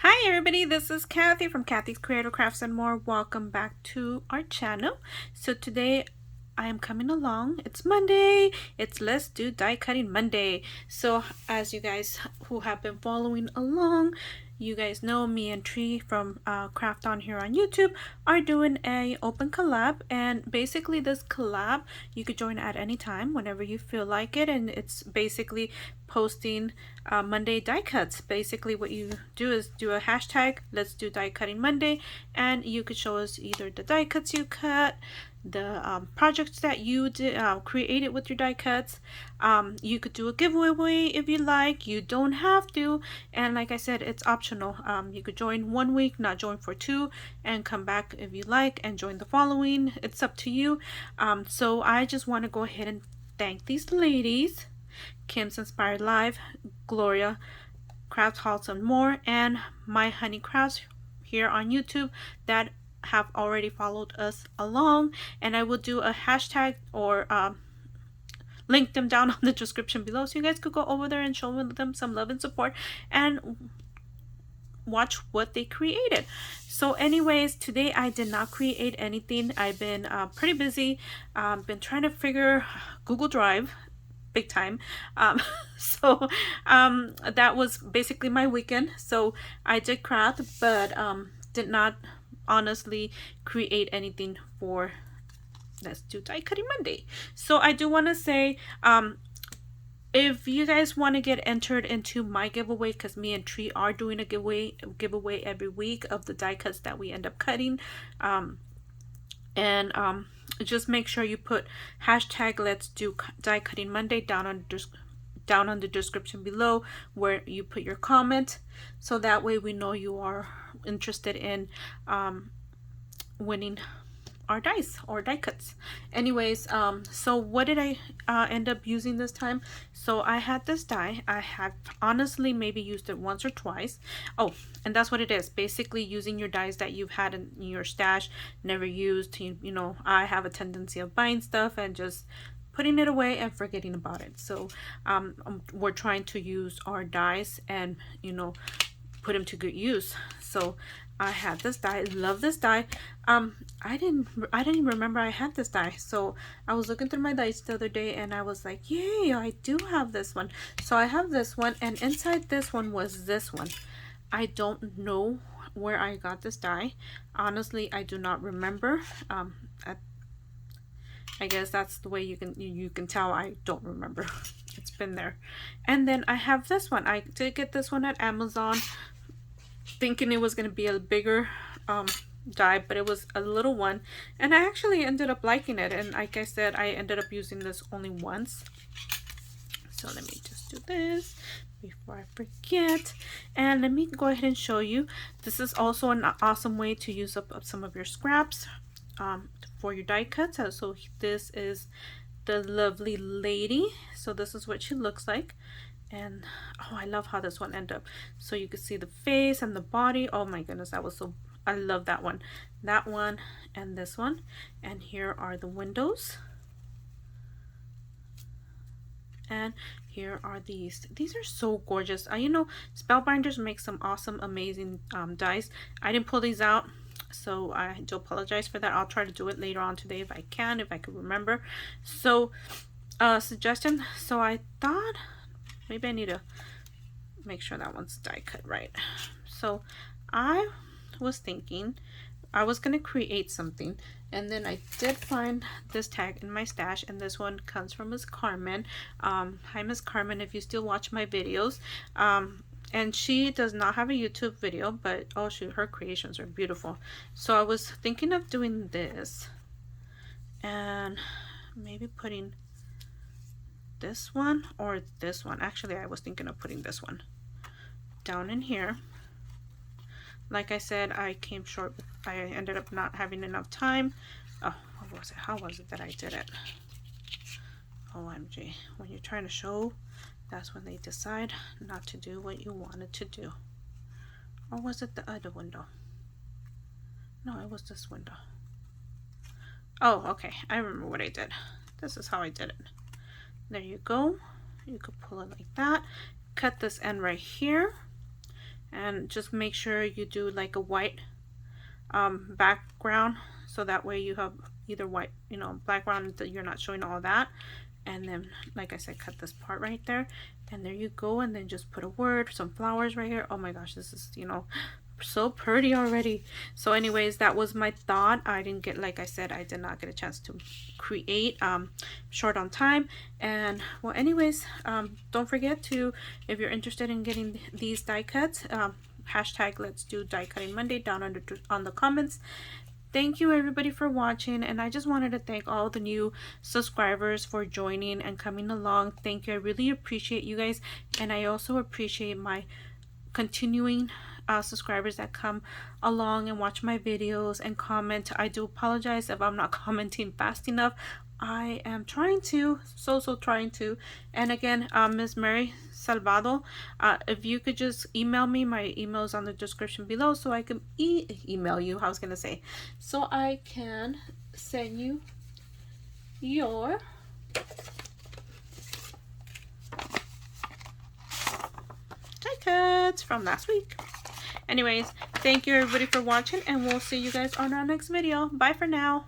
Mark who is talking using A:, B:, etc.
A: Hi everybody, this is Kathy from Kathy's Creative Crafts and more. Welcome back to our channel. So today I am coming along. It's Monday. It's Let's Do Die Cutting Monday. So as you guys who have been following along, you guys know me and Tree from Craft On here on YouTube are doing a open collab, and basically this collab you could join at any time whenever you feel like it, and it's basically posting Monday die cuts. Basically what you do is do a hashtag Let's Do Die Cutting Monday, and you could show us either the die cuts you cut, the projects that you did created with your die cuts. You could do a giveaway if you like. You don't have to, and like I said, it's optional. You could join 1 week, not join for 2, and come back if you like and join the following. It's up to you. So I just want to go ahead and thank these ladies: Kim's Inspired Live, Gloria Crafts, Hauls and More, and My Honey Crafts here on YouTube that have already followed us along. And I will do a hashtag or link them down on the description below, so you guys could go over there and show them some love and support and watch what they created. So anyways, today I did not create anything. I've been pretty busy. Been trying to figure Google Drive big time. So that was basically my weekend. So I did craft, but did not honestly create anything for Let's Do Die Cutting Monday. So I do want to say, if you guys want to get entered into my giveaway, because me and Tree are doing a giveaway every week of the die cuts that we end up cutting, just make sure you put hashtag Let's Do Die Cutting Monday down on the description below, where you put your comment, so that way we know you are interested in winning our dice or die cuts. Anyways, so what did I end up using this time? So I had this die. I have honestly maybe used it once or twice. Oh, and that's what it is, basically using your dies that you've had in your stash, never used. You know, I have a tendency of buying stuff and just putting it away and forgetting about it. So we're trying to use our dies and, you know, put them to good use. So I had this die. Love this die. I didn't even remember I had this die. So I was looking through my dice the other day and I was like, yay, I do have this one. So I have this one, and inside this one was this one. I don't know where I got this die. Honestly, I do not remember. I guess that's the way you can tell I don't remember. It's been there. And then I have this one. I did get this one at Amazon, thinking it was going to be a bigger die, but it was a little one, and I actually ended up liking it. And like I said, I ended up using this only once. So let me just do this before I forget, and let me go ahead and show you. This is also an awesome way to use up some of your scraps for your die cuts. So this is the lovely lady. So this is what she looks like. And oh, I love how this one ended up. So you can see the face and the body. Oh my goodness, that was so, I love that one and this one. And here are the windows, and here are these are so gorgeous. You know, Spellbinders make some awesome, amazing dies. I didn't pull these out, so I do apologize for that. I'll try to do it later on today if I can remember. So suggestion, so I thought maybe I need to make sure that one's die cut right. So I was thinking I was going to create something, and then I did find this tag in my stash, and this one comes from Miss Carmen. Hi Miss Carmen, if you still watch my videos. And she does not have a YouTube video, but oh shoot, her creations are beautiful. So I was thinking of doing this and maybe putting this one or this one. Actually, I was thinking of putting this one down in here. Like I said, I came short. I ended up not having enough time. Oh, what was it? How was it that I did it? OMG. When you're trying to show, that's when they decide not to do what you wanted to do. Or was it the other window? No, it was this window. Oh, okay. I remember what I did. This is how I did it. There you go. You could pull it like that. Cut this end right here. and just make sure you do like a white background, so that way you have either white, you know, background that you're not showing all that. And then, like I said, cut this part right there, and there you go. And then just put a word, some flowers right here. Oh my gosh, this is, you know, so pretty already. So anyways, that was my thought. I didn't get, like I said, I did not get a chance to create, short on time. And well, anyways, don't forget to, if you're interested in getting these die cuts, hashtag let's do die cutting Monday down under on the comments. Thank you everybody for watching, and I just wanted to thank all the new subscribers for joining and coming along. Thank you. I really appreciate you guys, and I also appreciate my continuing subscribers that come along and watch my videos and comment. I do apologize if I'm not commenting fast enough. I am trying to, so trying to. And again, Miss Mary Salvado, if you could just email me, my email is on the description below, so I can email you, I was gonna say, so I can send you your die cuts from last week. Anyways, thank you everybody for watching, and we'll see you guys on our next video. Bye for now.